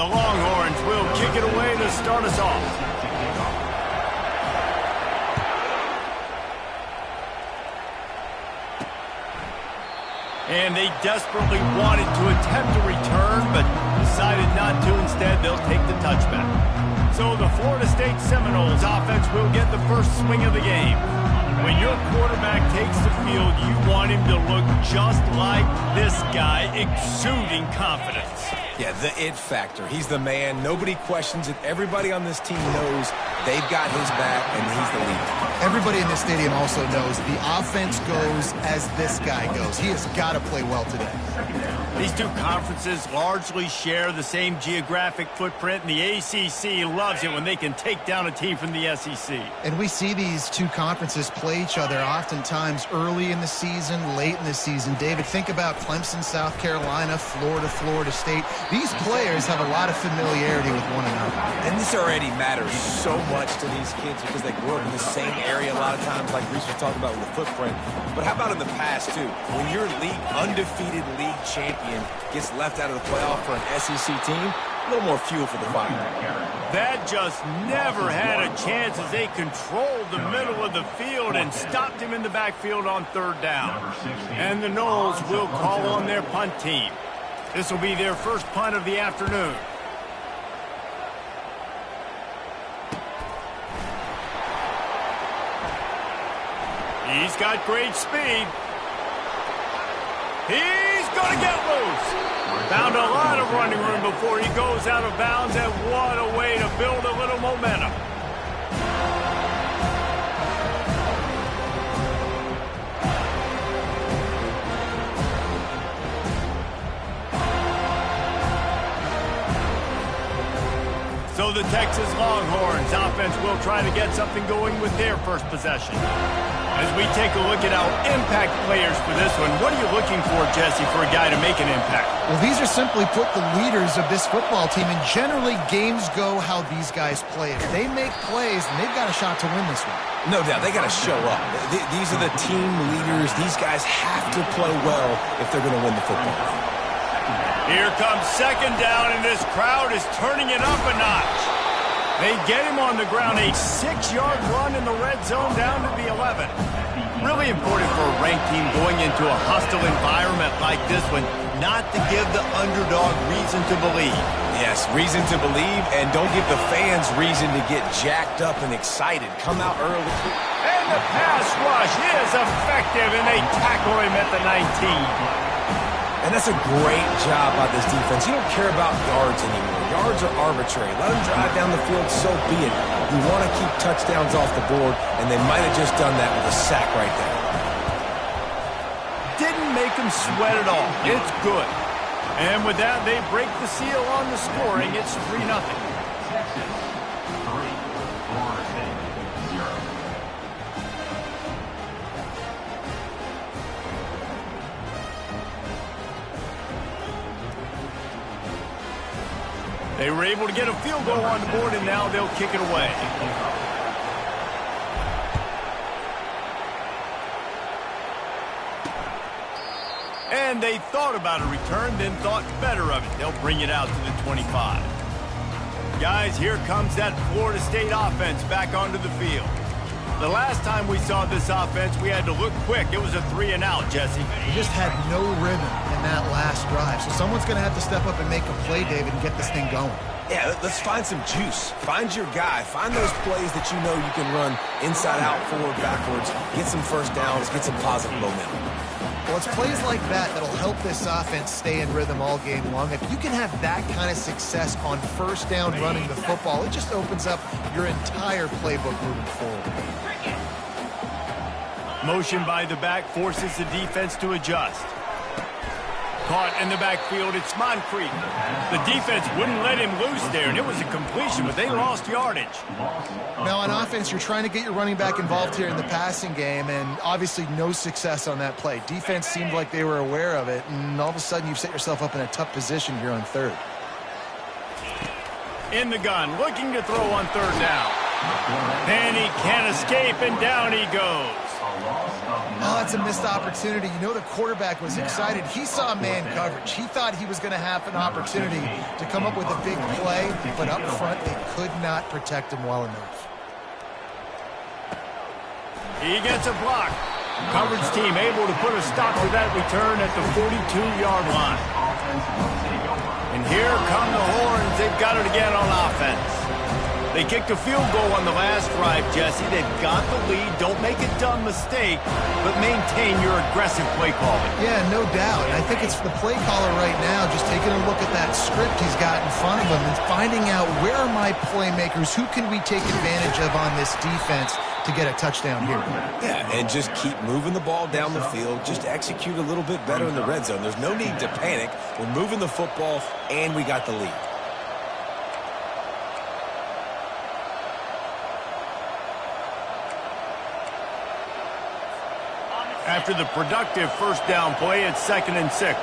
The Longhorns will kick it away to start us off. And they desperately wanted to attempt a return, but decided not to. Instead, they'll take the touchback. So the Florida State Seminoles offense will get the first swing of the game. When your quarterback takes the field, you want him to look just like this guy, exuding confidence. Yeah, the it factor. He's the man. Nobody questions it. Everybody on this team knows they've got his back, and he's the leader. Everybody in this stadium also knows the offense goes as this guy goes. He has got to play well today. These two conferences largely share the same geographic footprint, and the ACC loves it when they can take down a team from the SEC. And we see these two conferences play each other oftentimes early in the season, late in the season. David, think about Clemson, South Carolina, Florida, Florida State. These players have a lot of familiarity with one another. And this already matters so much to these kids because they grew up in the same area a lot of times, like Reese was talking about with the footprint. But how about in the past, too? When your undefeated league champion gets left out of the playoff for an SEC team, a little more fuel for the fire. That just never had a chance as they controlled the middle of the field and stopped him in the backfield on third down. And the Noles will call on their punt team. This will be their first punt of the afternoon. He's got great speed. He's going to get loose. Found a lot of running room before he goes out of bounds, and what a way to build a little momentum. So the Texas Longhorns offense will try to get something going with their first possession. As we take a look at our impact players for this one, what are you looking for, Jesse, for a guy to make an impact? Well, these are simply put the leaders of this football team, and generally games go how these guys play. If they make plays, then they've got a shot to win this one. No doubt, they got to show up. These are the team leaders. These guys have to play well if they're going to win the football. Here comes second down, and this crowd is turning it up a notch. They get him on the ground, a 6-yard run in the red zone down to the 11. Really important for a ranked team going into a hostile environment like this one, not to give the underdog reason to believe. Yes, reason to believe, and don't give the fans reason to get jacked up and excited. Come out early. And the pass rush is effective, and they tackle him at the 19. And that's a great job by this defense. You don't care about yards anymore. Yards are arbitrary. Let them drive down the field, so be it. You want to keep touchdowns off the board, and they might have just done that with a sack right there. Didn't make them sweat at all. It's good. And with that, they break the seal on the scoring. It's 3-0. They were able to get a field goal on the board, and now they'll kick it away. And they thought about a return, then thought better of it. They'll bring it out to the 25. Guys, here comes that Florida State offense back onto the field. The last time we saw this offense, we had to look quick. It was a 3-and-out, Jesse. They just had no rhythm in that last drive. So someone's going to have to step up and make a play, David, and get this thing going. Yeah, let's find some juice. Find your guy. Find those plays that you know you can run inside out, forward, backwards. Get some first downs. Get some positive momentum. Well, it's plays like that that'll help this offense stay in rhythm all game long. If you can have that kind of success on first down running the football, it just opens up your entire playbook moving forward. Motion by the back forces the defense to adjust. Caught in the backfield, it's Moncrief. The defense wouldn't let him loose there, and it was a completion, but they lost yardage. Now, on offense, you're trying to get your running back involved here in the passing game, and obviously no success on that play. Defense seemed like they were aware of it, and all of a sudden you've set yourself up in a tough position here on third. In the gun, looking to throw on third down. And he can't escape, and down he goes. Oh, that's a missed opportunity. You know, the quarterback was excited. He saw man coverage. He thought he was going to have an opportunity to come up with a big play, but up front, they could not protect him well enough. He gets a block. Coverage team able to put a stop to that return at the 42-yard line. And here come the horns. They've got it again on offense. They kicked a field goal on the last drive, Jesse. They've got the lead. Don't make a dumb mistake, but maintain your aggressive play calling. Yeah, no doubt. I think it's the play caller right now just taking a look at that script he's got in front of him and finding out where are my playmakers, who can we take advantage of on this defense to get a touchdown here. Yeah, and just keep moving the ball down the field. Just execute a little bit better in the red zone. There's no need to panic. We're moving the football, and we got the lead. After the productive first down play, it's 2nd and 6.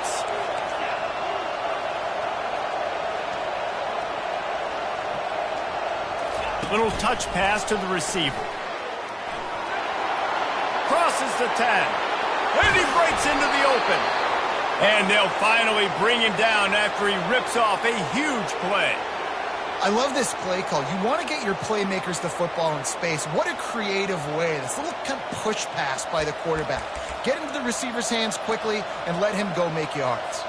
Little touch pass to the receiver. Crosses the 10. And he breaks into the open. And they'll finally bring him down after he rips off a huge play. I love this play call. You want to get your playmakers the football in space. What a creative way. This little kind of push pass by the quarterback. Get into the receiver's hands quickly and let him go make yards.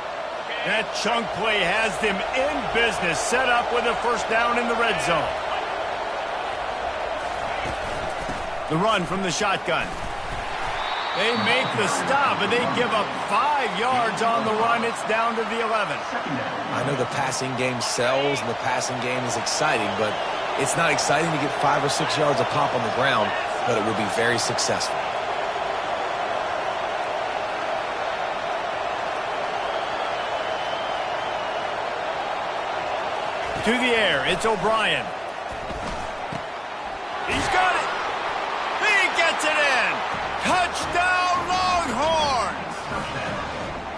That chunk play has them in business, set up with a first down in the red zone. The run from the shotgun. They make the stop, and they give up 5 yards on the run. It's down to the 11. I know the passing game sells, and the passing game is exciting, but it's not exciting to get 5 or 6 yards a pop on the ground, but it will be very successful. To the air, it's O'Brien. He's got it. He gets it in. Touchdown, Longhorns!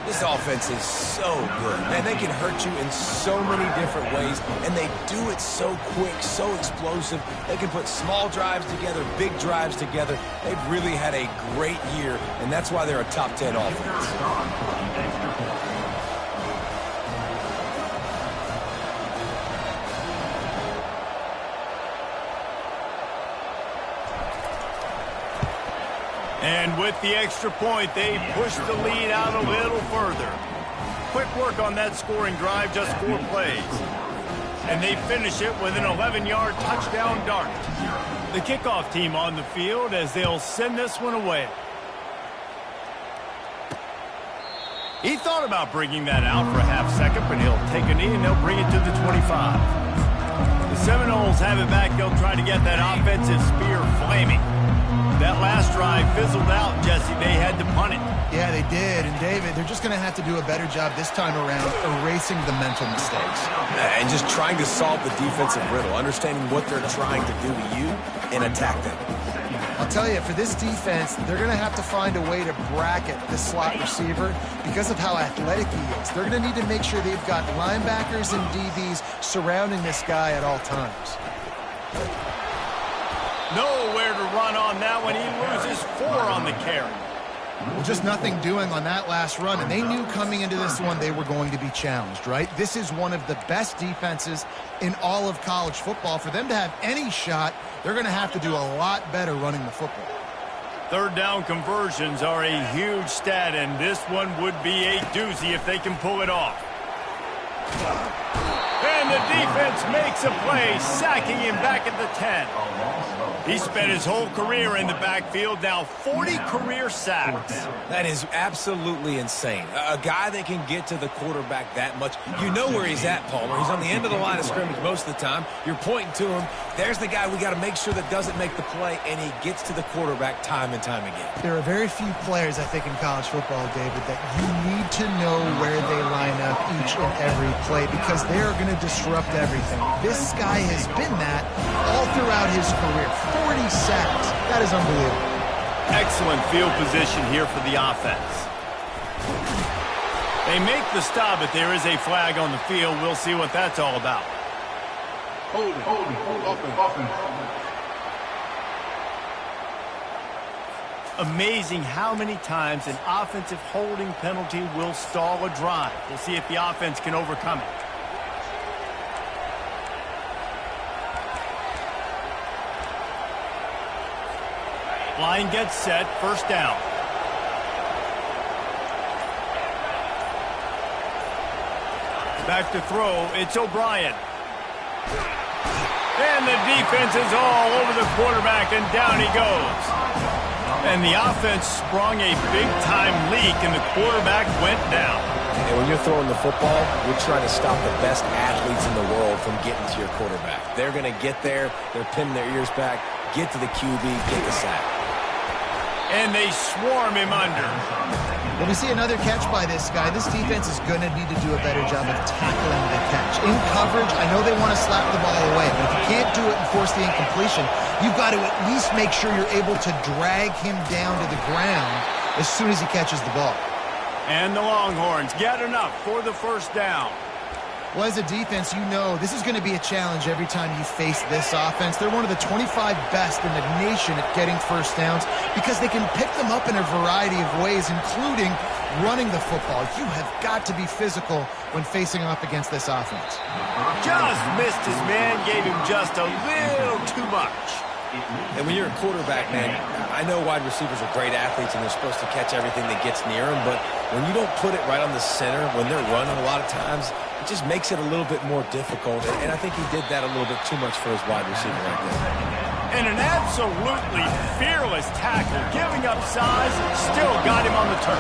This offense is so good. Man, they can hurt you in so many different ways, and they do it so quick, so explosive. They can put small drives together, big drives together. They've really had a great year, and that's why they're a top 10 offense. And with the extra point, they push the lead out a little further. Quick work on that scoring drive, just 4 plays. And they finish it with an 11-yard touchdown dart. The kickoff team on the field as they'll send this one away. He thought about bringing that out for a half second, but he'll take a knee and they'll bring it to the 25. The Seminoles have it back. They'll try to get that offensive spear flaming. That last drive fizzled out, Jesse. They had to punt it. Yeah, they did. And, David, they're just going to have to do a better job this time around erasing the mental mistakes. And just trying to solve the defensive riddle, understanding what they're trying to do to you and attack them. I'll tell you, for this defense, they're going to have to find a way to bracket this slot receiver because of how athletic he is. They're going to need to make sure they've got linebackers and DBs surrounding this guy at all times. Nowhere to run on that one. He loses 4 on the carry. Well, just nothing doing on that last run, and they knew coming into this one they were going to be challenged, right? This is one of the best defenses in all of college football. For them to have any shot, they're going to have to do a lot better running the football. Third down conversions are a huge stat, and this one would be a doozy if they can pull it off. And the defense makes a play, sacking him back at the 10. He spent his whole career in the backfield, now 40 career sacks. That is absolutely insane. A guy that can get to the quarterback that much. You know where he's at, Palmer. He's on the end of the line of scrimmage most of the time. You're pointing to him. There's the guy we got to make sure that doesn't make the play, and he gets to the quarterback time and time again. There are very few players, I think, in college football, David, that you need to know where they line up each and every play because they are going to disrupt everything. This guy has been that all throughout his career. 40 sacks. That is unbelievable. Excellent field position here for the offense. They make the stop, but there is a flag on the field. We'll see what that's all about. Amazing how many times an offensive holding penalty will stall a drive. We'll see if the offense can overcome it. Line gets set, first down. Back to throw, it's O'Brien. And the defense is all over the quarterback, and down he goes. And the offense sprung a big-time leak, and the quarterback went down. And when you're throwing the football, you're trying to stop the best athletes in the world from getting to your quarterback. They're going to get there. They're pinning their ears back, get to the QB, get the sack. And they swarm him under. When we see another catch by this guy, this defense is going to need to do a better job of tackling the catch. In coverage, I know they want to slap the ball away, but if you can't do it and force the incompletion, you've got to at least make sure you're able to drag him down to the ground as soon as he catches the ball. And the Longhorns get enough for the first down. Well, as a defense, you know this is going to be a challenge every time you face this offense. They're one of the 25 best in the nation at getting first downs because they can pick them up in a variety of ways, including running the football. You have got to be physical when facing off against this offense. Just missed his man, gave him just a little too much. And when you're a quarterback, man, I know wide receivers are great athletes and they're supposed to catch everything that gets near them, but when you don't put it right on the center, when they're running a lot of times, it just makes it a little bit more difficult. And I think he did that a little bit too much for his wide receiver right there. And an absolutely fearless tackle, giving up size, still got him on the turf.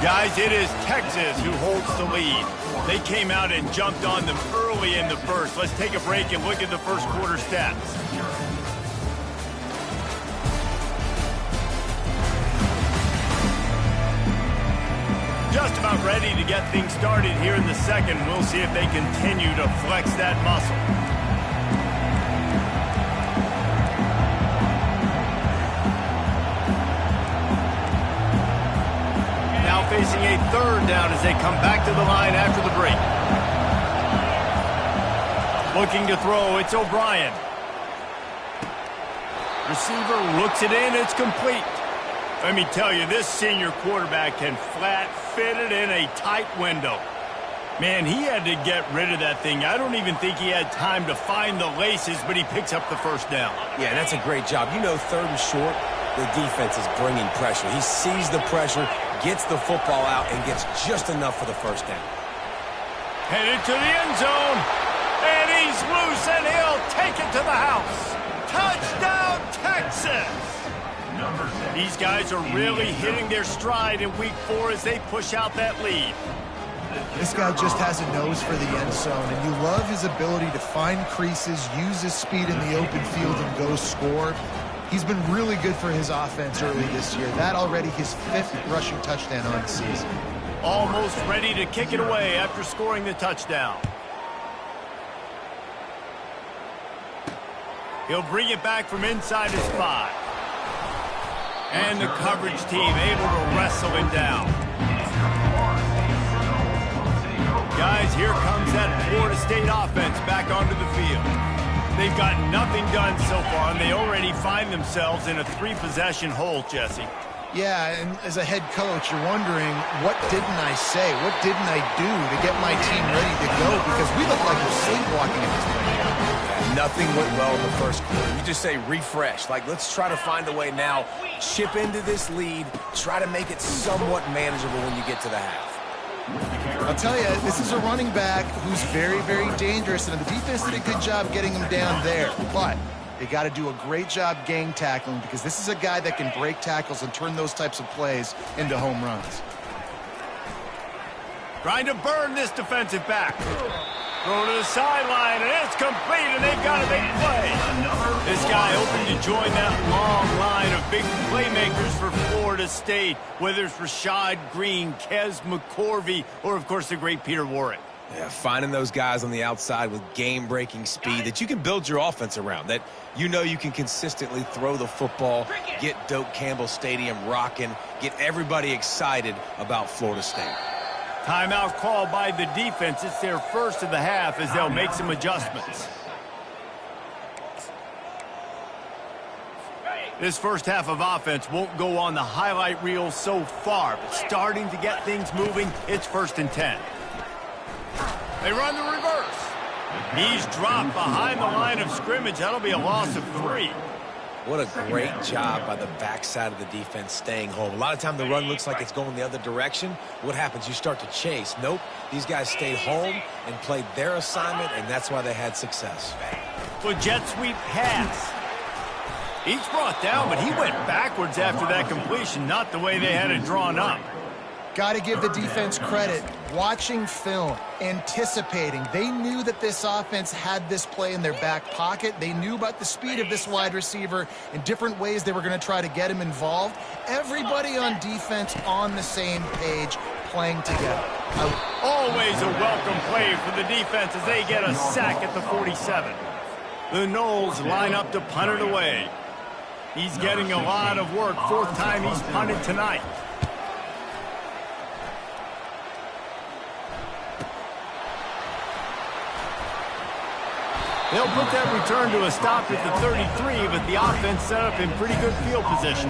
Guys, it is Texas who holds the lead. They came out and jumped on them early in the first. Let's take a break and look at the first quarter stats. Just about ready to get things started here in the second. We'll see if they continue to flex that muscle. Facing a third down as they come back to the line after the break. Looking to throw, it's O'Brien. Receiver looks it in, it's complete. Let me tell you, this senior quarterback can flat fit it in a tight window. Man, he had to get rid of that thing. I don't even think he had time to find the laces, but he picks up the first down. Yeah, that's a great job. You know, third and short, the defense is bringing pressure. He sees the pressure, gets the football out, and gets just enough for the first down. Headed to the end zone, and he's loose, and he'll take it to the house. Touchdown, Texas! These guys are really hitting their stride in week 4 as they push out that lead. This guy just has a nose for the end zone, and you love his ability to find creases, use his speed in the open field, and go score. He's been really good for his offense early this year. That already his 5th rushing touchdown on the season. Almost ready to kick it away after scoring the touchdown. He'll bring it back from inside his 5. And the coverage team able to wrestle him down. Guys, here comes that Florida State offense back onto the field. They've got nothing done so far, and they already find themselves in a 3-possession hole, Jesse. Yeah, and as a head coach, you're wondering, what didn't I say? What didn't I do to get my team ready to go? Because we look like we're sleepwalking at this point. Yeah, nothing went well in the first quarter. You just say refresh. Like, let's try to find a way now, chip into this lead, try to make it somewhat manageable when you get to the half. I'll tell you, this is a running back who's very, very dangerous, and the defense did a good job getting him down there. But they got to do a great job gang tackling because this is a guy that can break tackles and turn those types of plays into home runs. Trying to burn this defensive back. Throw to the sideline, and it's complete, and they've got a big play. This guy hoping to join that long line of big playmakers for Florida State, whether it's Rashad Green, Kez McCorvey, or, of course, the great Peter Warrick. Yeah, finding those guys on the outside with game-breaking speed that you can build your offense around, that you know you can consistently throw the football, get Doak Campbell Stadium rocking, get everybody excited about Florida State. Timeout called by the defense. It's their first of the half as they'll make some adjustments. This first half of offense won't go on the highlight reel so far, but starting to get things moving, it's 1st and 10. They run the reverse. He's dropped behind the line of scrimmage. That'll be a loss of 3. What a great job by the backside of the defense staying home. A lot of time the run looks like it's going the other direction. What happens? You start to chase. Nope. These guys stayed home and played their assignment, and that's why they had success. Well, jet sweep pass. He's brought down, but he went backwards after that completion, not the way they had it drawn up. Got to give the defense credit. Watching film, anticipating. They knew that this offense had this play in their back pocket. They knew about the speed of this wide receiver and different ways they were going to try to get him involved. Everybody on defense on the same page, playing together. Always a welcome play for the defense as they get a sack at the 47. The Noles line up to punt it away. He's getting a lot of work. 4th time he's punted tonight. They'll put that return to a stop at the 33, but the offense set up in pretty good field position.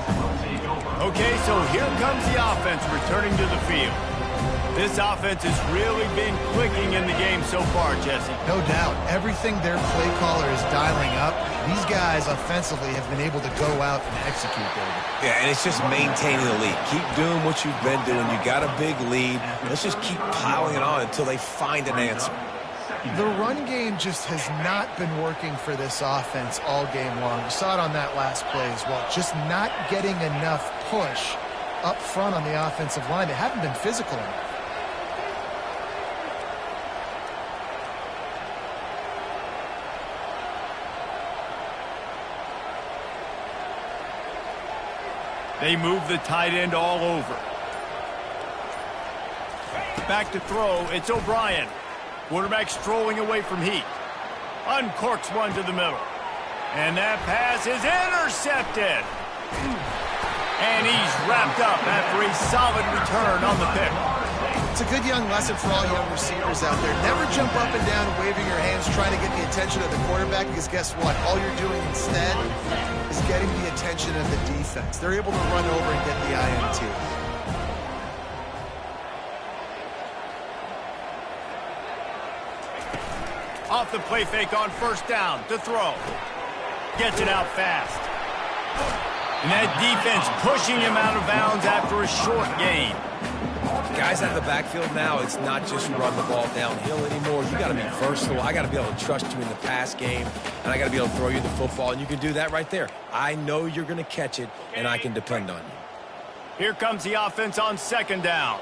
Okay, so here comes the offense returning to the field. This offense has really been clicking in the game so far, Jesse. No doubt. Everything their play caller is dialing up, these guys offensively have been able to go out and execute, David. Yeah, and it's just maintaining the lead. Keep doing what you've been doing. You got a big lead. Let's just keep piling it on until they find an answer. The run game just has not been working for this offense all game long. You saw it on that last play as well. Just not getting enough push up front on the offensive line. They haven't been physical enough. They move the tight end all over. Back to throw. It's O'Brien. Quarterback strolling away from Heat. Uncorks one to the middle. And that pass is intercepted. And he's wrapped up after a solid return on the pick. It's a good young lesson for all young receivers out there. Never jump up and down waving your hands trying to get the attention of the quarterback, because guess what? All you're doing instead is getting the attention of the defense. They're able to run over and get the INT. Off the play fake on 1st down to throw. Gets it out fast. And that defense pushing him out of bounds after a short gain. Guys out of the backfield now, it's not just run the ball downhill anymore. You got to be versatile. I got to be able to trust you in the pass game, and I got to be able to throw you the football, and you can do that right there. I know you're going to catch it, and I can depend on you. Here comes the offense on 2nd down.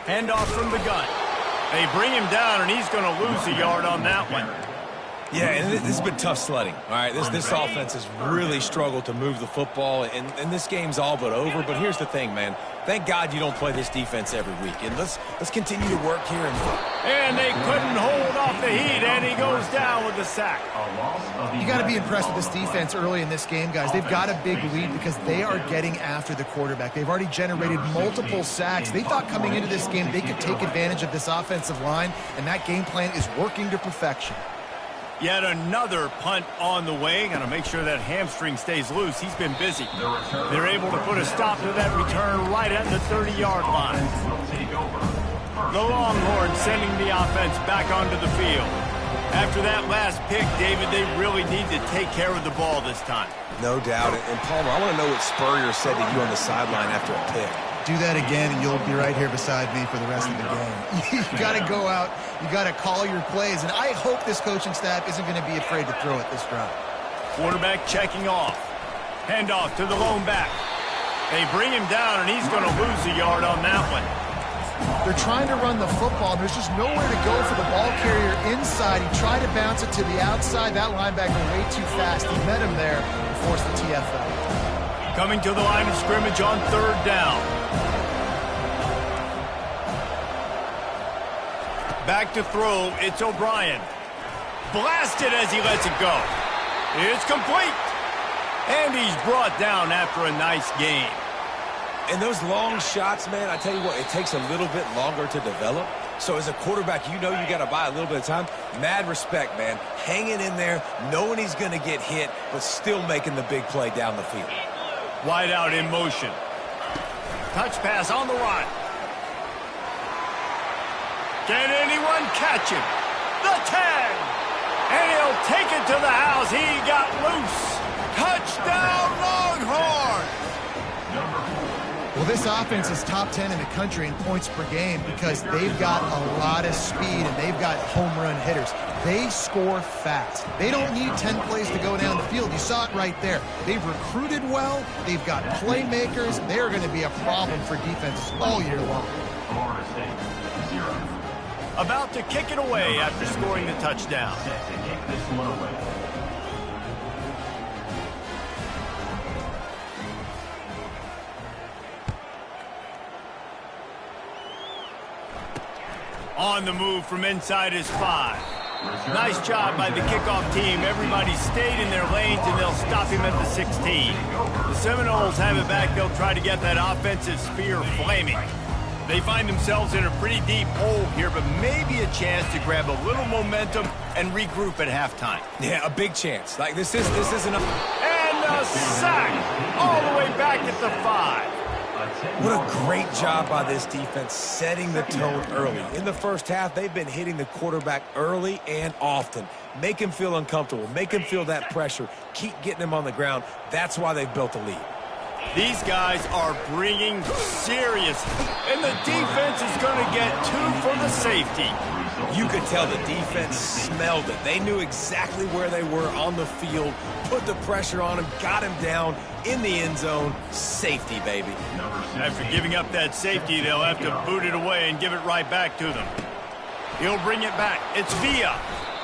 Handoff from the gun. They bring him down, and he's going to lose a yard on that one. Yeah, and this has been tough sledding. All right, this offense has really struggled to move the football, and this game's all but over. But here's the thing, man. Thank God you don't play this defense every week. And let's continue to work here. And they couldn't hold off the Heat, and he goes down with the sack. You got to be impressed with this defense early in this game, guys. They've got a big lead because they are getting after the quarterback. They've already generated multiple sacks. They thought coming into this game they could take advantage of this offensive line, and that game plan is working to perfection. Yet another punt on the way. Got to make sure that hamstring stays loose. He's been busy. They're able to put a stop to that return right at the 30-yard line. The Longhorns sending the offense back onto the field. After that last pick, David, they really need to take care of the ball this time. No doubt. And Palmer, I want to know what Spurrier said to you on the sideline after a pick. Do that again, and you'll be right here beside me for the rest of the game. You got to go out. You got to call your plays, and I hope this coaching staff isn't going to be afraid to throw it this drive. Quarterback checking off. Handoff to the lone back. They bring him down, and he's going to lose a yard on that one. They're trying to run the football, and there's just nowhere to go for the ball carrier inside. He tried to bounce it to the outside. That linebacker way too fast. He met him there and forced the TFL. Coming to the line of scrimmage on 3rd down. Back to throw, it's O'Brien. Blasted as he lets it go. It's complete. And he's brought down after a nice game. And those long shots, man, I tell you what, it takes a little bit longer to develop. So as a quarterback, you know you got to buy a little bit of time. Mad respect, man. Hanging in there, knowing he's going to get hit, but still making the big play down the field. Wide out in motion. Touch pass on the run. Can anyone catch him? The 10. And he'll take it to the house. He got loose. Touchdown, Longhorns! Well, this offense is top 10 in the country in points per game because they've got a lot of speed and they've got home run hitters. They score fast. They don't need 10 plays to go down the field. You saw it right there. They've recruited well. They've got playmakers. They're going to be a problem for defenses all year long. About to kick it away after scoring the touchdown. On the move from inside his 5. Nice job by the kickoff team. Everybody stayed in their lanes, and they'll stop him at the 16. The Seminoles have it back. They'll try to get that offensive spear flaming. They find themselves in a pretty deep hole here, but maybe a chance to grab a little momentum and regroup at halftime. Yeah, a big chance. Like, this isn't a... And a sack all the way back at the 5. What a great job by this defense setting the tone early. In the first half, they've been hitting the quarterback early and often. Make him feel uncomfortable. Make him feel that pressure. Keep getting him on the ground. That's why they've built a lead. These guys are bringing serious, and the defense is going to get 2 for the safety. You could tell the defense smelled it. They knew exactly where they were on the field, put the pressure on him, got him down in the end zone. Safety, baby. After giving up that safety, they'll have to boot it away and give it right back to them. He'll bring it back. It's Villa.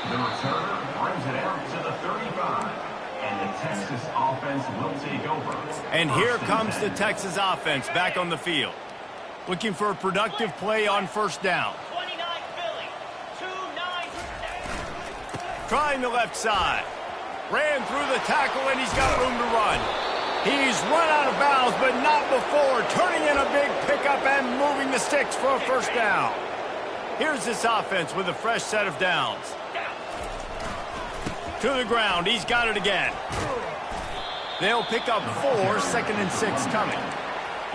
The returner brings it out to the 35. And the Texas offense will take over. And here comes the Texas offense back on the field. Looking for a productive play on first down. 29 Philly, 2-9. Trying the left side. Ran through the tackle, and he's got room to run. He's run out of bounds, but not before. Turning in a big pickup and moving the sticks for a first down. Here's this offense with a fresh set of downs. To the ground. He's got it again. They'll pick up 4, 2nd and 6 coming.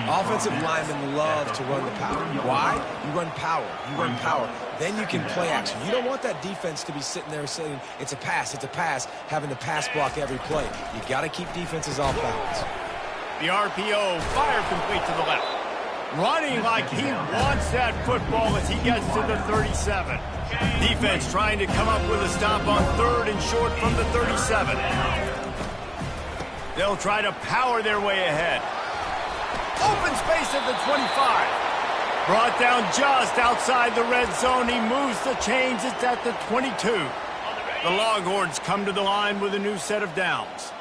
Offensive linemen love to run the power. Why? You run power. You run power. Then you can play action. You don't want that defense to be sitting there saying, it's a pass, having to pass block every play. You got to keep defenses off balance. The RPO, fire complete to the left. Running like he wants that football as he gets to the 37. Defense trying to come up with a stop on 3rd and short from the 37. They'll try to power their way ahead. Open space at the 25. Brought down just outside the red zone. He moves the chains. It's at the 22. The Longhorns come to the line with a new set of downs.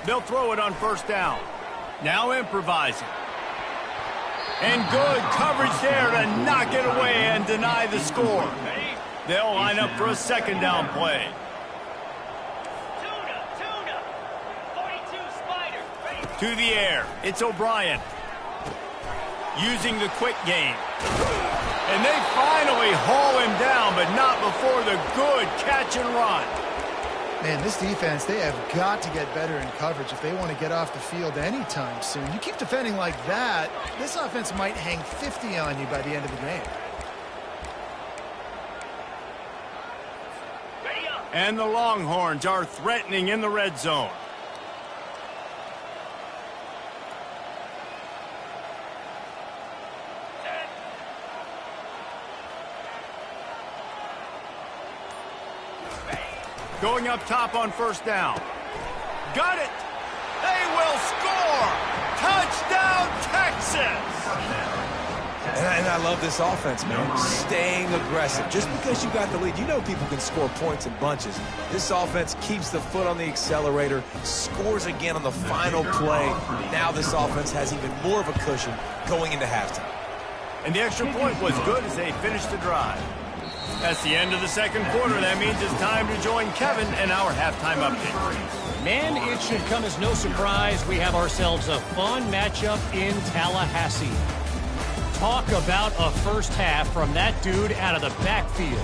They'll throw it on first down. Now improvising. And good coverage there to knock it away and deny the score. They'll line up for a second down play. Tuna, 42 Spider. To the air. It's O'Brien. Using the quick game. And they finally haul him down, but not before the good catch and run. Man, this defense, they have got to get better in coverage if they want to get off the field anytime soon. You keep defending like that, this offense might hang 50 on you by the end of the game. And the Longhorns are threatening in the red zone. Going up top on first down. Got it. They will score. Touchdown, Texas. And I love this offense, man. Staying aggressive. Just because you got the lead, you know people can score points in bunches. This offense keeps the foot on the accelerator, scores again on the final play. Now this offense has even more of a cushion going into halftime. And the extra point was good as they finished the drive. That's the end of the second quarter. That means it's time to join Kevin in our halftime update. Man, it should come as no surprise we have ourselves a fun matchup in Tallahassee. Talk about a first half from that dude out of the backfield.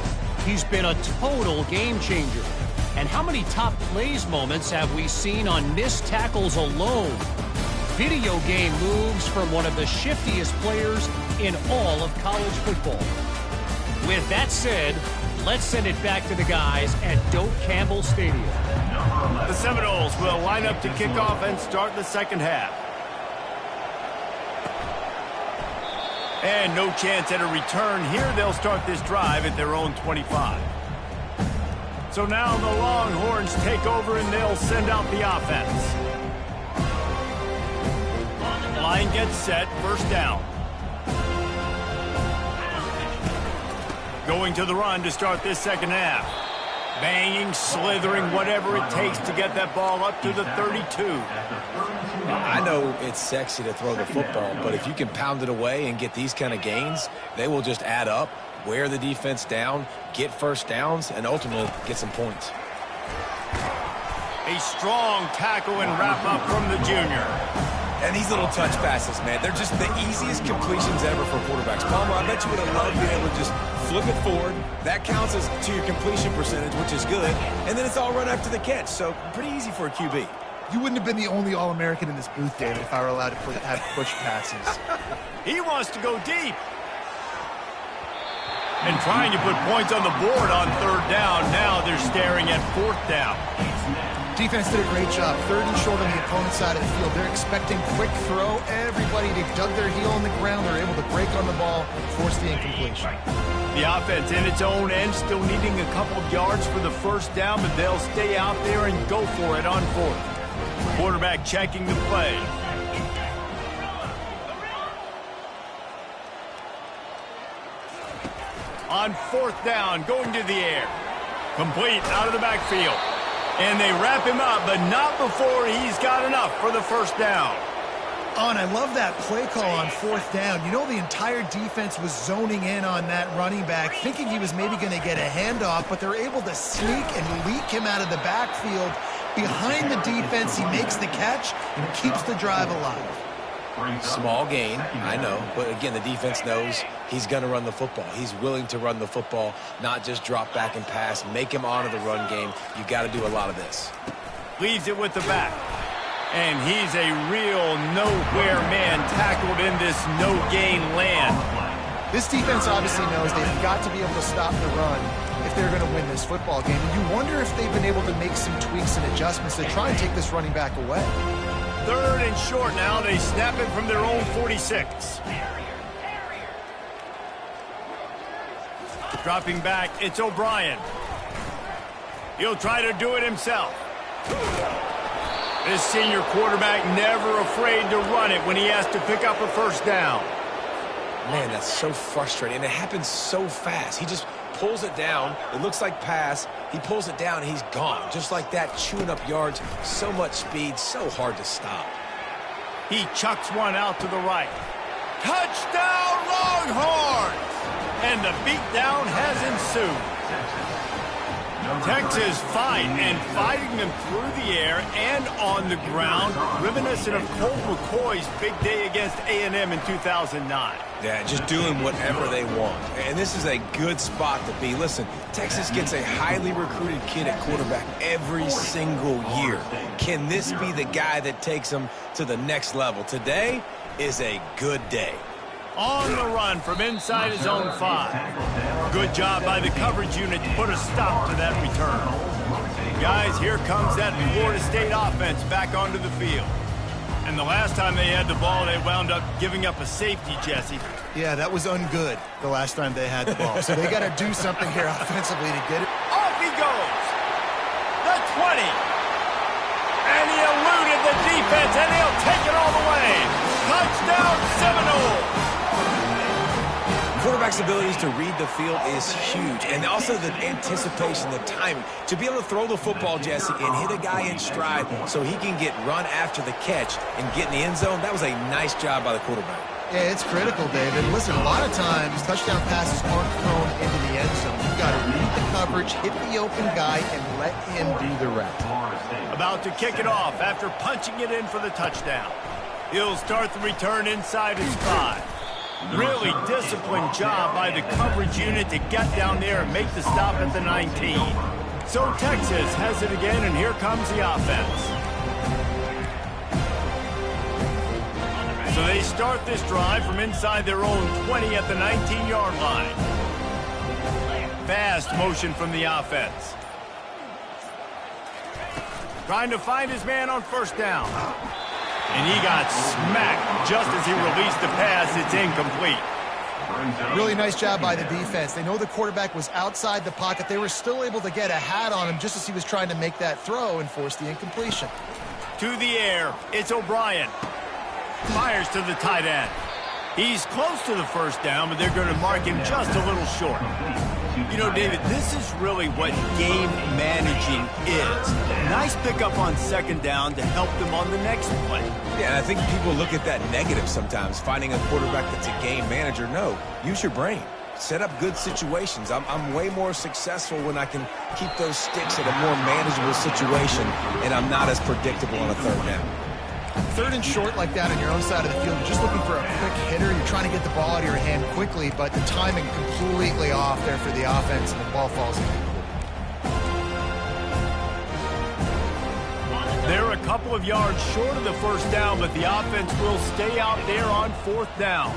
He's been a total game changer. And how many top plays moments have we seen on missed tackles alone? Video game moves from one of the shiftiest players in all of college football. With that said, let's send it back to the guys at Doak Campbell Stadium. The Seminoles will line up to kick off and start the second half. And no chance at a return here. They'll start this drive at their own 25. So now the Longhorns take over and they'll send out the offense. Line gets set, first down. Going to the run to start this second half. Banging, slithering, whatever it takes to get that ball up to the 32. I know it's sexy to throw the football, but if you can pound it away and get these kind of gains, they will just add up, wear the defense down, get first downs, and ultimately get some points. A strong tackle and wrap up from the junior. And these little touch passes, man, they're just the easiest completions ever for quarterbacks. Palmer, I bet you would have loved being able to just flip it forward. That counts as to your completion percentage, which is good. And then it's all run after the catch, so pretty easy for a QB. You wouldn't have been the only All-American in this booth, David, if I were allowed to have push passes. He wants to go deep. And trying to put points on the board on third down. Now they're staring at fourth down. Defense did a great job. Third and short on the opponent's side of the field. They're expecting quick throw. Everybody, they dug their heel on the ground. They're able to break on the ball, force the incompletion. The offense in its own end, still needing a couple of yards for the first down, but they'll stay out there and go for it on fourth. Quarterback checking the play. On fourth down, going to the air. Complete out of the backfield. And they wrap him up, but not before he's got enough for the first down. Oh, and I love that play call on fourth down. You know, the entire defense was zoning in on that running back, thinking he was maybe going to get a handoff, but they're able to sneak and leak him out of the backfield. Behind the defense, he makes the catch and keeps the drive alive. Small gain, I know, but again, the defense knows he's going to run the football. He's willing to run the football, not just drop back and pass, make him honor the run game. You got to do a lot of this. Leaves it with the back. And he's a real nowhere man tackled in this no-gain land. This defense obviously knows they've got to be able to stop the run if they're going to win this football game. And you wonder if they've been able to make some tweaks and adjustments to try and take this running back away. Third and short now. They snap it from their own 46. Dropping back, it's O'Brien. He'll try to do it himself. This senior quarterback never afraid to run it when he has to pick up a first down. Man, that's so frustrating. And it happens so fast. He just pulls it down. It looks like pass. He pulls it down, and he's gone. Just like that, chewing up yards. So much speed, so hard to stop. He chucks one out to the right. Touchdown, Longhorns! And the beatdown has ensued. Texas fighting them through the air and on the ground, reminiscent of Colt McCoy's big day against A&M in 2009. Yeah, just doing whatever they want. And this is a good spot to be. Listen, Texas gets a highly recruited kid at quarterback every single year. Can this be the guy that takes them to the next level? Today is a good day. On the run from inside his own 5. Good job by the coverage unit to put a stop to that return. Guys, here comes that Florida State offense back onto the field. And the last time they had the ball, they wound up giving up a safety, Jesse. Yeah, that was ungood the last time they had the ball. So they got to do something here offensively to get it. Off he goes. The 20. And he eluded the defense, and he'll take it all the way. Touchdown, Seminoles. quarterback's abilities to read the field is huge, and also the anticipation, the timing. To be able to throw the football, Jesse, and hit a guy in stride so he can get run after the catch and get in the end zone, that was a nice job by the quarterback. Yeah, it's critical, David. Listen, a lot of times touchdown passes aren't thrown into the end zone. You've got to read the coverage, hit the open guy, and let him do the rest. About to kick it off after punching it in for the touchdown. He'll start the return inside his 5. Really disciplined job by the coverage unit to get down there and make the stop at the 19. So Texas has it again, and here comes the offense. So they start this drive from inside their own 20 at the 19-yard line. Fast motion from the offense. Trying to find his man on first down. And he got smacked just as he released the pass. It's incomplete. Really nice job by the defense. They know the quarterback was outside the pocket. They were still able to get a hat on him just as he was trying to make that throw and force the incompletion. To the air, it's O'Brien. Fires to the tight end. He's close to the first down, but they're going to mark him just a little short. You know, David, this is really what game managing is. Nice pickup on second down to help them on the next play. Yeah, and I think people look at that negative sometimes, finding a quarterback that's a game manager. No, use your brain. Set up good situations. I'm way more successful when I can keep those sticks at a more manageable situation, and I'm not as predictable on a third down. Third and short like that on your own side of the field, you're just looking for a quick hitter. You're trying to get the ball out of your hand quickly, but the timing completely off there for the offense, and the ball falls in. They're a couple of yards short of the first down, but the offense will stay out there on fourth down.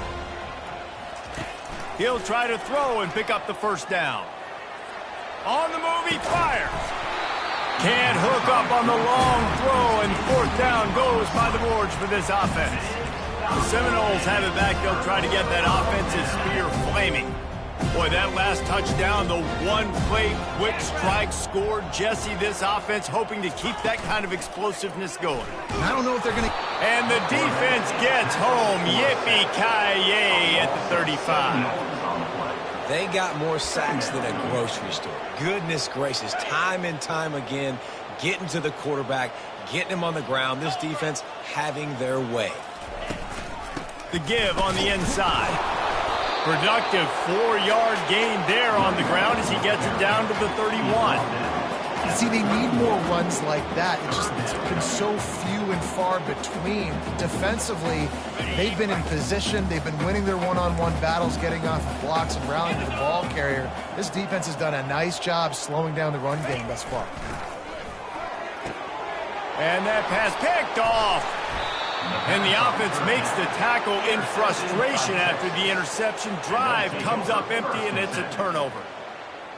He'll try to throw and pick up the first down. On the move, he fires. Can't hook up on the long throw, and fourth down goes by the boards for this offense. The Seminoles have it back. They'll try to get that offensive spear flaming. Boy, that last touchdown, the one-play quick strike scored. Jesse, this offense hoping to keep that kind of explosiveness going. I don't know if they're going to... And the defense gets home. Yippee-ki-yay at the 35. They got more sacks than a grocery store. Goodness gracious, time and time again, getting to the quarterback, getting him on the ground. This defense having their way. The give on the inside. Productive 4-yard gain there on the ground as he gets it down to the 31. See, they need more runs like that. It's been so few and far between. Defensively, they've been in position. They've been winning their one-on-one battles, getting off of blocks and rallying to the ball carrier. This defense has done a nice job slowing down the run game thus far. And that pass picked off. And the offense makes the tackle in frustration after the interception. Drive comes up empty, and it's a turnover.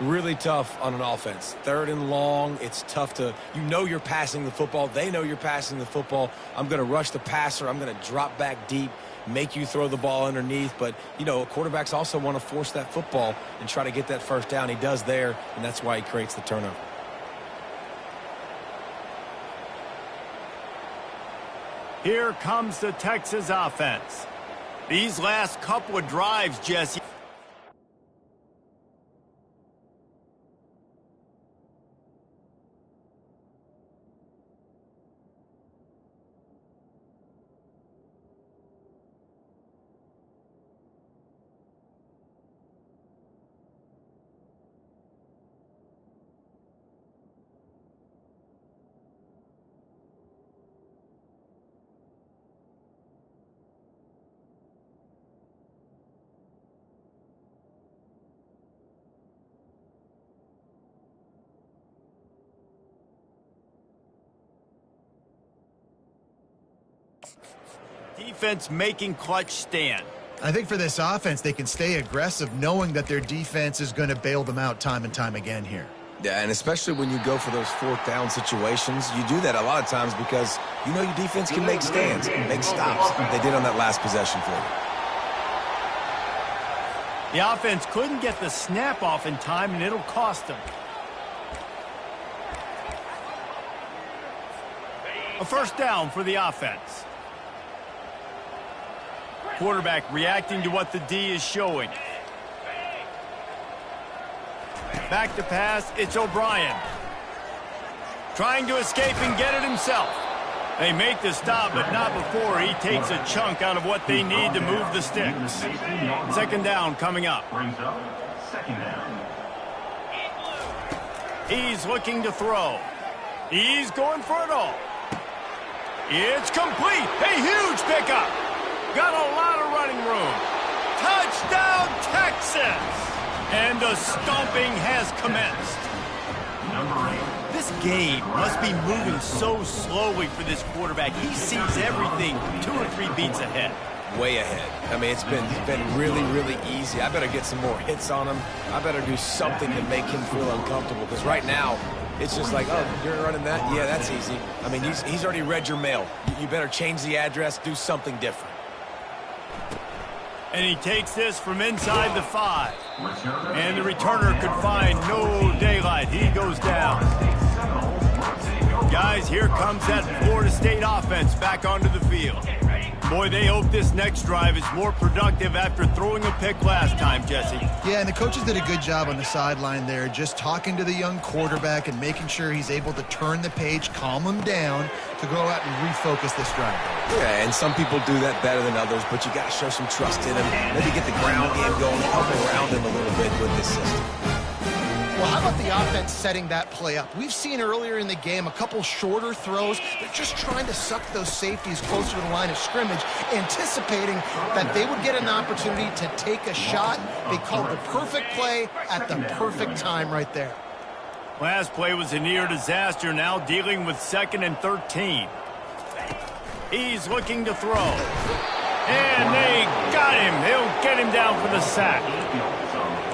Really tough on an offense. Third and long, it's tough to, you know you're passing the football. They know you're passing the football. I'm going to rush the passer. I'm going to drop back deep, make you throw the ball underneath. But, you know, quarterbacks also want to force that football and try to get that first down. He does there, and that's why he creates the turnover. Here comes the Texas offense. These last couple of drives, Jesse. Defense making clutch stand. I think for this offense, they can stay aggressive knowing that their defense is going to bail them out time and time again here. Yeah, and especially when you go for those fourth down situations, you do that a lot of times because you know your defense can make stands, make stops. They did on that last possession for you. The offense couldn't get the snap off in time, and it'll cost them. A first down for the offense. Quarterback reacting to what the D is showing. Back to pass, it's O'Brien. Trying to escape and get it himself. They make the stop, but not before he takes a chunk out of what they need to move the sticks. Second down coming up. Second down. He's looking to throw. He's going for it all. It's complete. A huge pickup. Got a lot of running room. Touchdown, Texas! And the stomping has commenced. Number 8. This game must be moving so slowly for this quarterback. He sees everything 2 or 3 beats ahead. Way ahead. I mean, it's been really, really easy. I better get some more hits on him. I better do something to make him feel uncomfortable, because right now, it's just like, oh, you're running that? Yeah, that's easy. I mean, he's already read your mail. You better change the address, do something different. And he takes this from inside the 5. And the returner could find no daylight. He goes down. Guys, here comes that Florida State offense back onto the field. Boy, they hope this next drive is more productive after throwing a pick last time, Jesse. Yeah, and the coaches did a good job on the sideline there, just talking to the young quarterback and making sure he's able to turn the page, calm him down to go out and refocus this drive. Yeah, and some people do that better than others, but you got to show some trust in him. Maybe get the ground game going, help around him a little bit with this system. Well, how about the offense setting that play up? We've seen earlier in the game a couple shorter throws. They're just trying to suck those safeties closer to the line of scrimmage, anticipating that they would get an opportunity to take a shot. They called the perfect play at the perfect time right there. Last play was a near disaster, now dealing with 2nd and 13. He's looking to throw. And they got him. They'll get him down for the sack.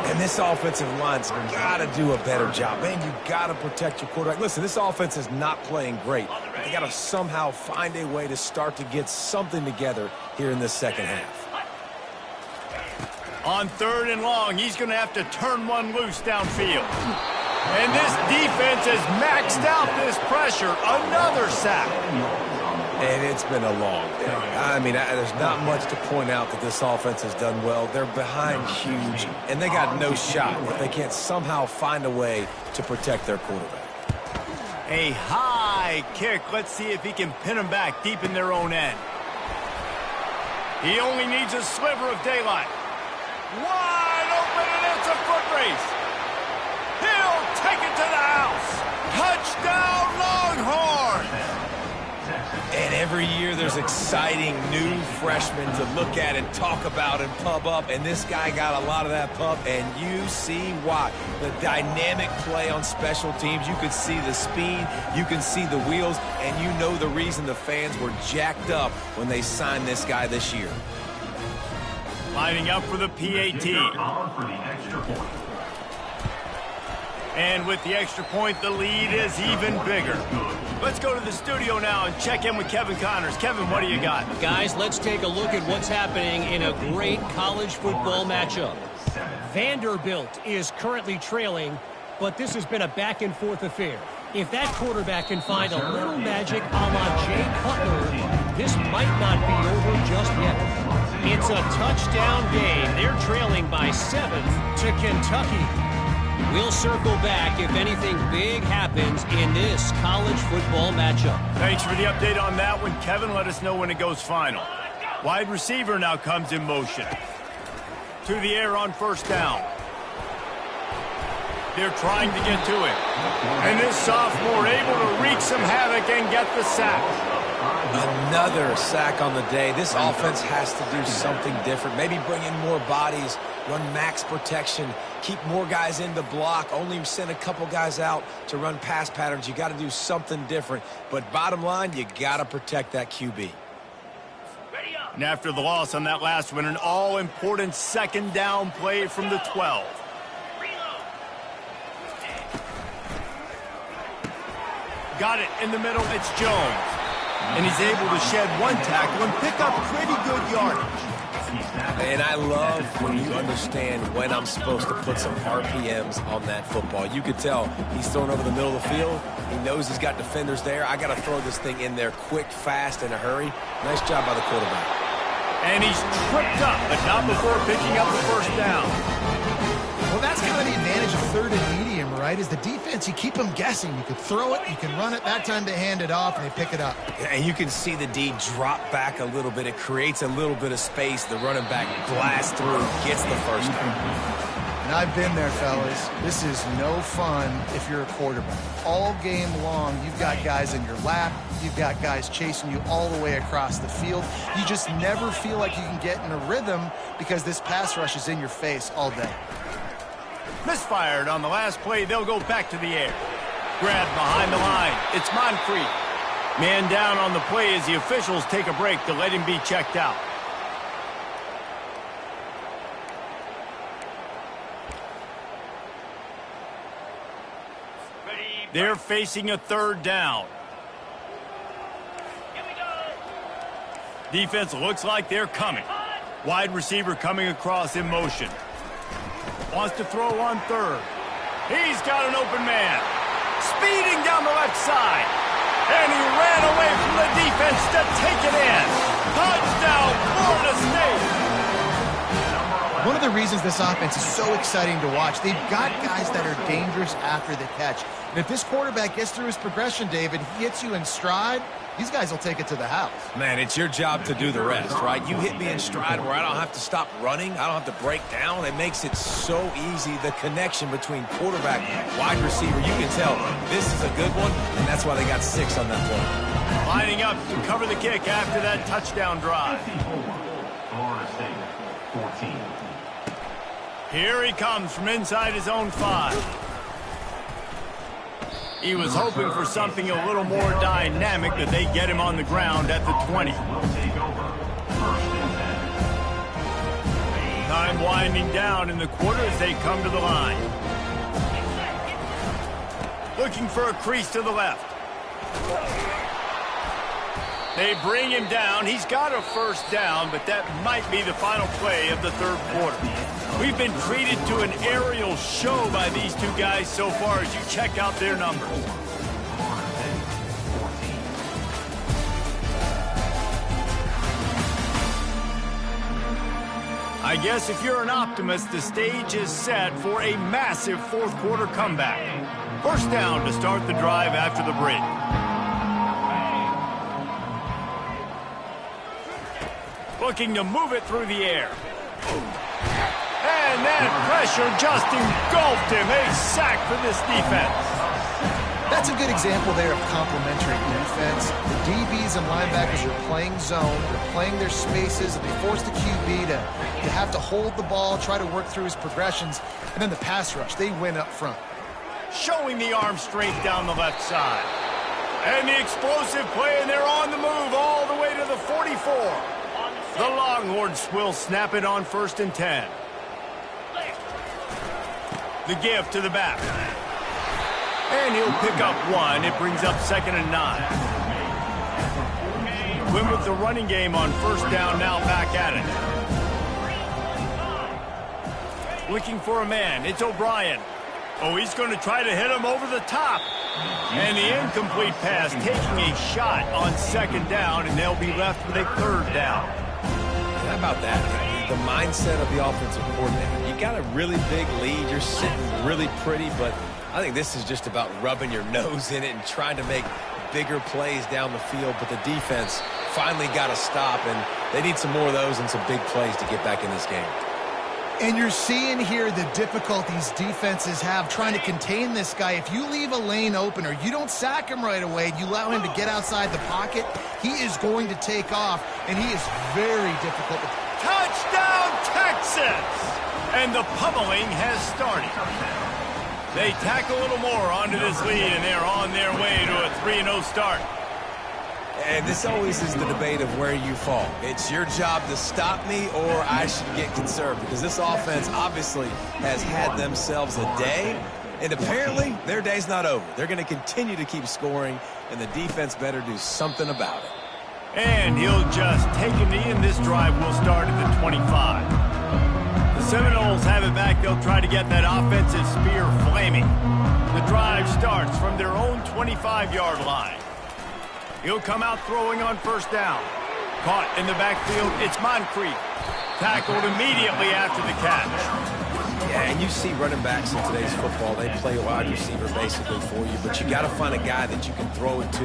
And this offensive line's got to do a better job. Man, you got to protect your quarterback. Listen, this offense is not playing great. They got to somehow find a way to start to get something together here in this second half. On 3rd and long, he's going to have to turn one loose downfield. And this defense has maxed out this pressure. Another sack. And it's been a long day. I mean, there's not much to point out that this offense has done well. They're behind huge, and they got no shot if they can't somehow find a way to protect their quarterback. A high kick. Let's see if he can pin them back deep in their own end. He only needs a sliver of daylight. Wide open, and it's a foot race. He'll take it to the house. Touchdown, Longhorns! And every year there's exciting new freshmen to look at and talk about and pump up. And this guy got a lot of that pump, and you see why. The dynamic play on special teams. You could see the speed. You can see the wheels. And you know the reason the fans were jacked up when they signed this guy this year. Lining up for the PAT. And with the extra point, the lead is even bigger. Let's go to the studio now and check in with Kevin Connors. Kevin, what do you got? Guys, let's take a look at what's happening in a great college football matchup. Vanderbilt is currently trailing, but this has been a back-and-forth affair. If that quarterback can find a little magic a la Jay Cutler, this might not be over just yet. It's a touchdown game. They're trailing by 7 to Kentucky. We'll circle back if anything big happens in this college football matchup. Thanks for the update on that one, Kevin. Let us know when it goes final. Wide receiver now comes in motion. To the air on 1st down. They're trying to get to him. And this sophomore able to wreak some havoc and get the sack. Another sack on the day. This offense has to do something different. Maybe bring in more bodies, run max protection, keep more guys in the block, only send a couple guys out to run pass patterns. You got to do something different. But bottom line, you got to protect that QB. And after the loss on that last one, an all-important 2nd down play from the 12. Got it in the middle. It's Jones. And he's able to shed one tackle and pick up pretty good yardage. And I love when you understand when I'm supposed to put some RPMs on that football. You could tell he's thrown over the middle of the field. He knows he's got defenders there. I got to throw this thing in there quick, fast, in a hurry. Nice job by the quarterback. And he's tripped up, but not before picking up the 1st down. Well, that's kind of the advantage of third and medium, right, is the defense. You keep them guessing. You could throw it, you can run it. That time they hand it off, and they pick it up. And you can see the D drop back a little bit. It creates a little bit of space. The running back blasts through, gets the first down. And I've been there, fellas. This is no fun if you're a quarterback. All game long, you've got guys in your lap. You've got guys chasing you all the way across the field. You just never feel like you can get in a rhythm because this pass rush is in your face all day. Misfired on the last play. They'll go back to the air. Grabbed behind the line. It's Moncrief. Man down on the play as the officials take a break to let him be checked out. They're facing a third down. Here we go. Defense looks like they're coming. Wide receiver coming across in motion. Wants to throw on third. He's got an open man. Speeding down the left side. And he ran away from the defense to take it in. Touchdown, Florida State. One of the reasons this offense is so exciting to watch, they've got guys that are dangerous after the catch. And if this quarterback gets through his progression, David, he hits you in stride, these guys will take it to the house. Man, it's your job to do the rest, right? You hit me in stride where I don't have to stop running. I don't have to break down. It makes it so easy, the connection between quarterback, wide receiver. You can tell this is a good one, and that's why they got 6 on that play. Lining up to cover the kick after that touchdown drive. Florida State, 14. Here he comes from inside his own 5. He was hoping for something a little more dynamic, but they get him on the ground at the 20. Time winding down in the quarter as they come to the line. Looking for a crease to the left. They bring him down. He's got a first down, but that might be the final play of the third quarter. We've been treated to an aerial show by these two guys so far as you check out their numbers. I guess if you're an optimist, the stage is set for a massive fourth quarter comeback. First down to start the drive after the break. Looking to move it through the air. And that pressure just engulfed him. A sack for this defense. That's a good example there of complementary defense. The DBs and linebackers are playing zone. They're playing their spaces, and they force the QB to have to hold the ball, try to work through his progressions. And then the pass rush, they win up front. Showing the arm strength down the left side. And the explosive play, and they're on the move all the way to the 44. The Longhorns will snap it on 1st and 10. The give to the back. And he'll pick up 1. It brings up 2nd and 9. Win with the running game on first down, now back at it. Looking for a man. It's O'Brien. Oh, he's going to try to hit him over the top. And the incomplete pass taking a shot on 2nd down, and they'll be left with a 3rd down. How about that? The mindset of the offensive coordinator. You got a really big lead. You're sitting really pretty, but I think this is just about rubbing your nose in it and trying to make bigger plays down the field. But the defense finally got a stop, and they need some more of those and some big plays to get back in this game. And you're seeing here the difficulties defenses have trying to contain this guy. If you leave a lane open or you don't sack him right away, you allow him to get outside the pocket, he is going to take off, and he is very difficult. Touchdown, Texas! And the pummeling has started. They tack a little more onto this lead, and they're on their way to a 3-0 start. And this always is the debate of where you fall. It's your job to stop me, or I should get conserved, because this offense obviously has had themselves a day, and apparently their day's not over. They're going to continue to keep scoring, and the defense better do something about it. And he'll just take a knee, and this drive will start at the 25. The Seminoles have it back. They'll try to get that offensive spear flaming. The drive starts from their own 25-yard line. He'll come out throwing on first down. Caught in the backfield, it's Moncrief. Tackled immediately after the catch. Yeah, and you see running backs in today's football, they play a wide receiver basically for you, but you got to find a guy that you can throw it to,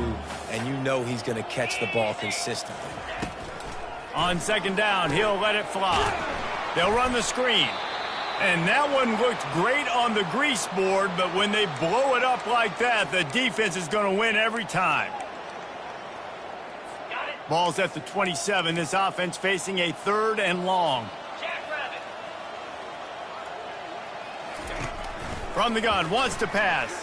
and you know he's going to catch the ball consistently. On second down, he'll let it fly. They'll run the screen. And that one looked great on the grease board, but when they blow it up like that, the defense is going to win every time. Ball's at the 27. This offense facing a 3rd and long. From the gun, wants to pass.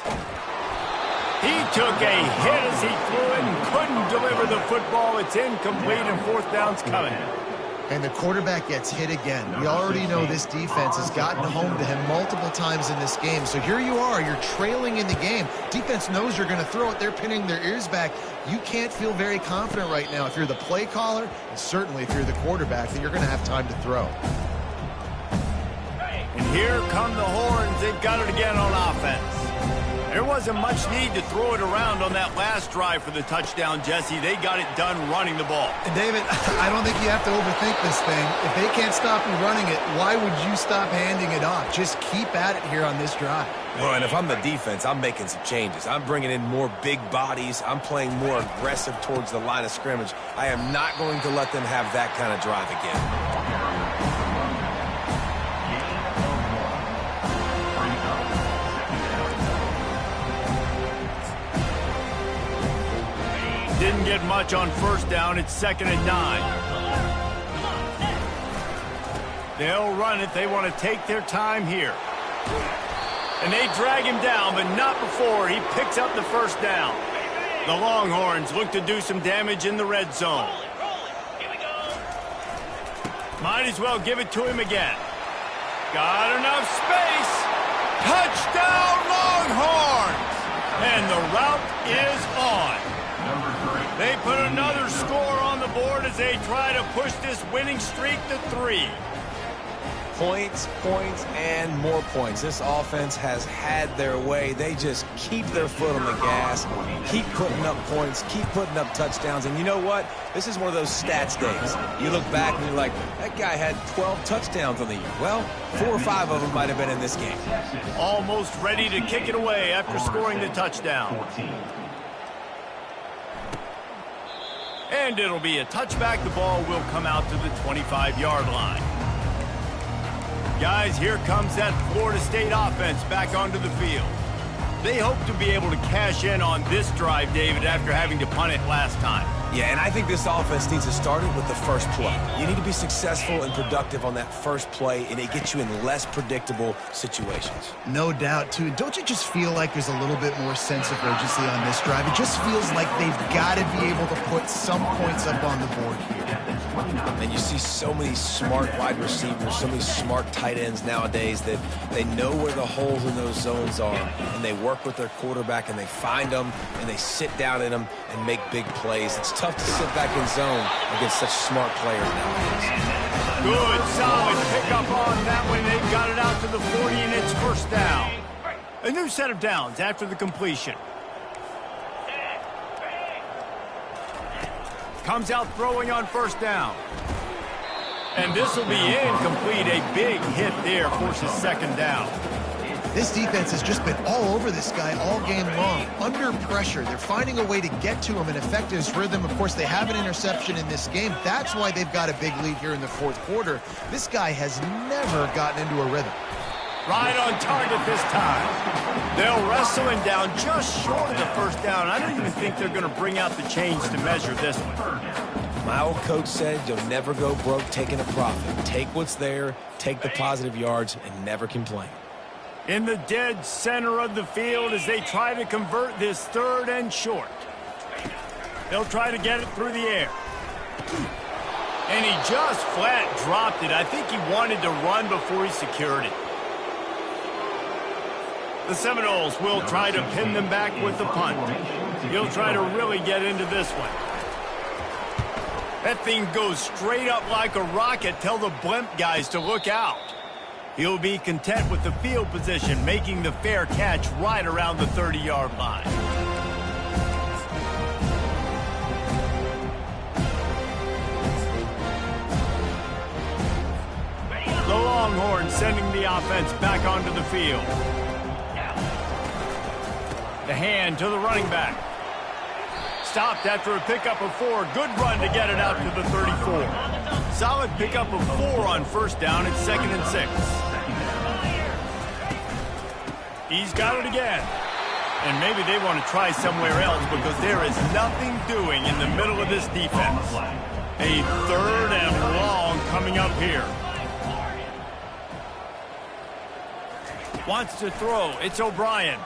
He took a hit as he threw it and couldn't deliver the football. It's incomplete and 4th down's coming. And the quarterback gets hit again. We already know this defense has gotten home to him multiple times in this game. So here you are, you're trailing in the game. Defense knows you're going to throw it. They're pinning their ears back. You can't feel very confident right now if you're the play caller, and certainly if you're the quarterback, that you're going to have time to throw. And here come the horns. They've got it again on offense. There wasn't much need to throw it around on that last drive for the touchdown, Jesse. They got it done running the ball. And David, I don't think you have to overthink this thing. If they can't stop you running it, why would you stop handing it off? Just keep at it here on this drive. Well, and if I'm the defense, I'm making some changes. I'm bringing in more big bodies. I'm playing more aggressive towards the line of scrimmage. I am not going to let them have that kind of drive again. Didn't get much on first down. It's 2nd and 9. They'll run it. They want to take their time here. And they drag him down, but not before he picks up the first down. The Longhorns look to do some damage in the red zone. Might as well give it to him again. Got enough space. Touchdown, Longhorns! And the route is on. They put another score on the board as they try to push this winning streak to 3. Points, points, and more points. This offense has had their way. They just keep their foot on the gas, keep putting up points, keep putting up touchdowns. And you know what? This is one of those stats days. You look back and you're like, that guy had 12 touchdowns on the year. Well, 4 or 5 of them might have been in this game. Almost ready to kick it away after scoring the touchdown. And it'll be a touchback. The ball will come out to the 25-yard line. Guys, here comes that Florida State offense back onto the field. They hope to be able to cash in on this drive, David, after having to punt it last time. Yeah, and I think this offense needs to start it with the first play. You need to be successful and productive on that first play, and it gets you in less predictable situations. No doubt, too. Don't you just feel like there's a little bit more sense of urgency on this drive? It just feels like they've got to be able to put some points up on the board here. And you see so many smart wide receivers, so many smart tight ends nowadays that they know where the holes in those zones are, and they work with their quarterback, and they find them, and they sit down in them and make big plays. It's tough to sit back in zone against such smart players nowadays. Good, solid pickup on that one. They've got it out to the 40, and it's first down. A new set of downs after the completion. Comes out throwing on first down. And this will be incomplete. A big hit there forces second down. This defense has just been all over this guy all game long. Under pressure, they're finding a way to get to him and affect his rhythm. Of course, they have an interception in this game. That's why they've got a big lead here in the fourth quarter. This guy has never gotten into a rhythm. Right on target this time. They'll wrestle him down just short of the first down. I don't even think they're going to bring out the chains to measure this one. My old coach said you'll never go broke taking a profit. Take what's there, take the positive yards, and never complain. In the dead center of the field as they try to convert this 3rd and short. They'll try to get it through the air. And he just flat dropped it. I think he wanted to run before he secured it. The Seminoles will try to pin them back with the punt. He'll try to really get into this one. That thing goes straight up like a rocket. Tell the blimp guys to look out. He'll be content with the field position, making the fair catch right around the 30-yard line. Longhorns sending the offense back onto the field. The hand to the running back. Stopped after a pickup of 4. Good run to get it out to the 34. Solid pickup of 4 on first down. It's 2nd and 6. He's got it again. And maybe they want to try somewhere else because there is nothing doing in the middle of this defense. A 3rd and long coming up here. Wants to throw. It's O'Brien.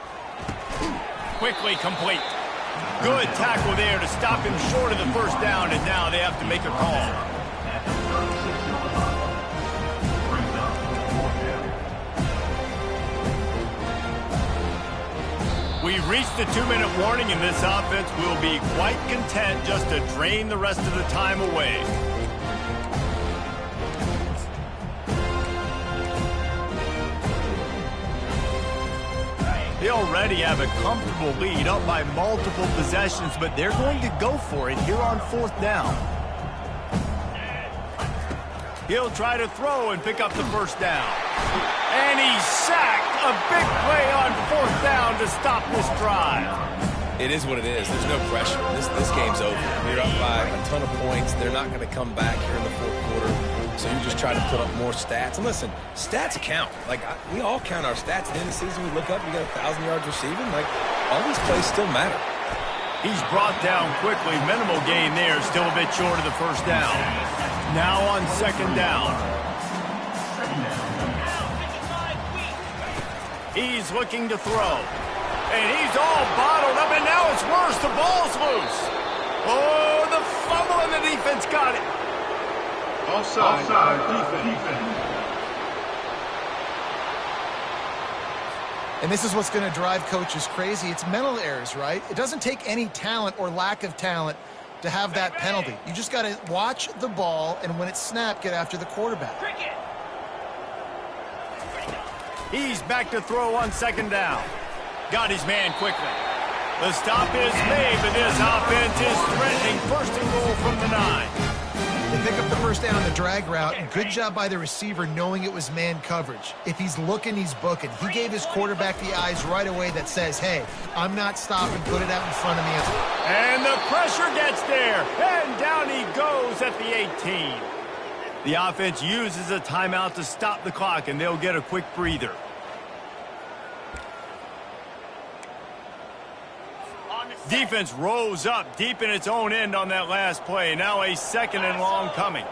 Quickly complete. Good tackle there to stop him short of the first down, and now they have to make a call. We've reached the 2-minute warning, and this offense will be quite content just to drain the rest of the time away. They already have a comfortable lead, up by multiple possessions, but they're going to go for it here on 4th down. He'll try to throw and pick up the first down. And he's sacked. A big play on 4th down to stop this drive. It is what it is. There's no pressure. This game's over. You're up by a ton of points. They're not going to come back here in the 4th quarter. So you just try to put up more stats. And listen, stats count. Like, we all count our stats. At the end of the season, we look up, you got 1,000 yards receiving. Like, all these plays still matter. He's brought down quickly. Minimal gain there. Still a bit short of the first down. Now on 2nd down. He's looking to throw. And he's all bottled up, and now it's worse. The ball's loose. Oh, the fumble, and the defense got it. Offside defense. And this is what's going to drive coaches crazy. It's mental errors, right? It doesn't take any talent or lack of talent to have that penalty. You just got to watch the ball, and when it's snapped, get after the quarterback. He's back to throw on 2nd down. Got his man quickly. The stop is made, but this offense is threatening 1st and goal from the 9. They pick up the first down on the drag route. Good job by the receiver knowing it was man coverage. If he's looking, he's booking. He gave his quarterback the eyes right away that says, hey, I'm not stopping. Put it out in front of me. And the pressure gets there. And down he goes at the 18. The offense uses a timeout to stop the clock, and they'll get a quick breather. Defense rose up deep in its own end on that last play. Now a 2nd and long coming.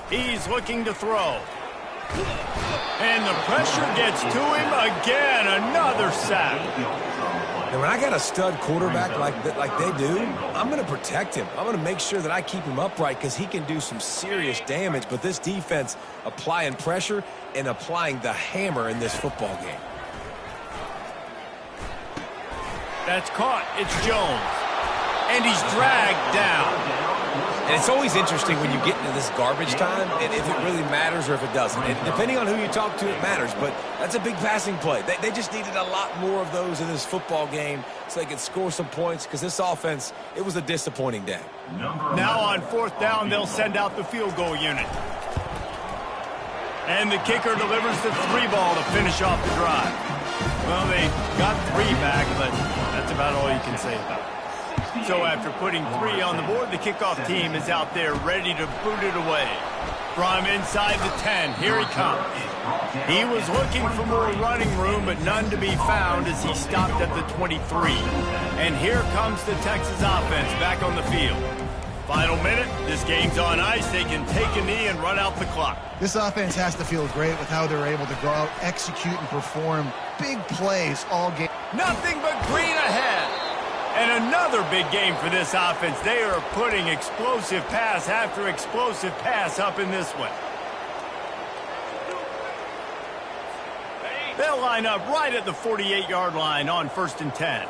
He's looking to throw. And the pressure gets to him again. Another sack. And when I got a stud quarterback like they do, I'm going to protect him. I'm going to make sure that I keep him upright because he can do some serious damage. But this defense applying pressure and applying the hammer in this football game. That's caught. It's Jones. And he's dragged down. And it's always interesting when you get into this garbage time and if it really matters or if it doesn't. And depending on who you talk to, it matters. But that's a big passing play. They just needed a lot more of those in this football game so they could score some points because this offense, it was a disappointing day. Now on 4th down, they'll send out the field goal unit. And the kicker delivers the 3 ball to finish off the drive. Well, they got 3 back, but that's about all you can say about it. So after putting 3 on the board, the kickoff team is out there ready to boot it away. From inside the 10, here he comes. He was looking for more running room, but none to be found as he stopped at the 23. And here comes the Texas offense back on the field. Final minute, this game's on ice. They can take a knee and run out the clock. This offense has to feel great with how they're able to go out, execute, and perform big plays all game. Nothing but green ahead. And another big game for this offense. They are putting explosive pass after explosive pass up in this one. They'll line up right at the 48-yard line on 1st and 10.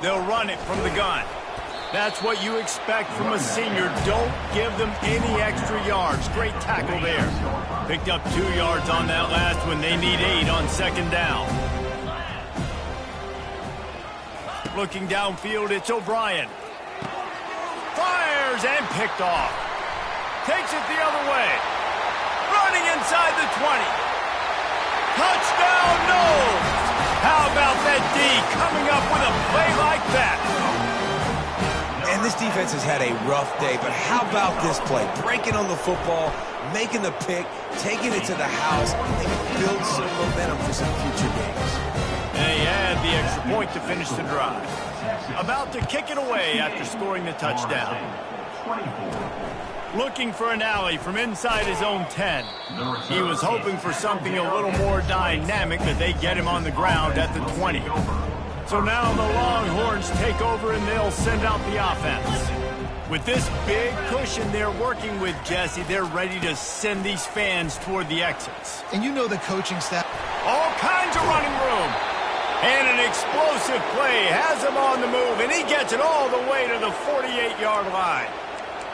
They'll run it from the gun. That's what you expect from a senior. Don't give them any extra yards. Great tackle there. Picked up 2 yards on that last one. They need 8 on 2nd down. Looking downfield, it's O'Brien. Fires and picked off. Takes it the other way. Running inside the 20. Touchdown, no! How about that D coming up with a play like that? And this defense has had a rough day, but how about this play? Breaking on the football, making the pick, taking it to the house, and build some momentum for some future games. And he had the extra point to finish the drive. About to kick it away after scoring the touchdown. Looking for an alley from inside his own 10. He was hoping for something a little more dynamic, that they get him on the ground at the 20. So now the Longhorns take over and they'll send out the offense. With this big cushion they're working with, Jesse, they're ready to send these fans toward the exits. And you know the coaching staff. All kinds of running room. And an explosive play has him on the move, and he gets it all the way to the 48-yard line.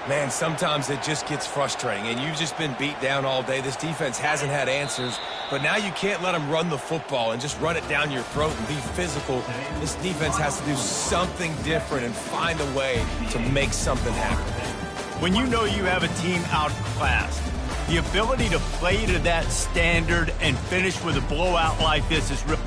Man, sometimes it just gets frustrating, and you've just been beat down all day. This defense hasn't had answers, but now you can't let them run the football and just run it down your throat and be physical. This defense has to do something different and find a way to make something happen. When you know you have a team outclassed, the ability to play to that standard and finish with a blowout like this is real.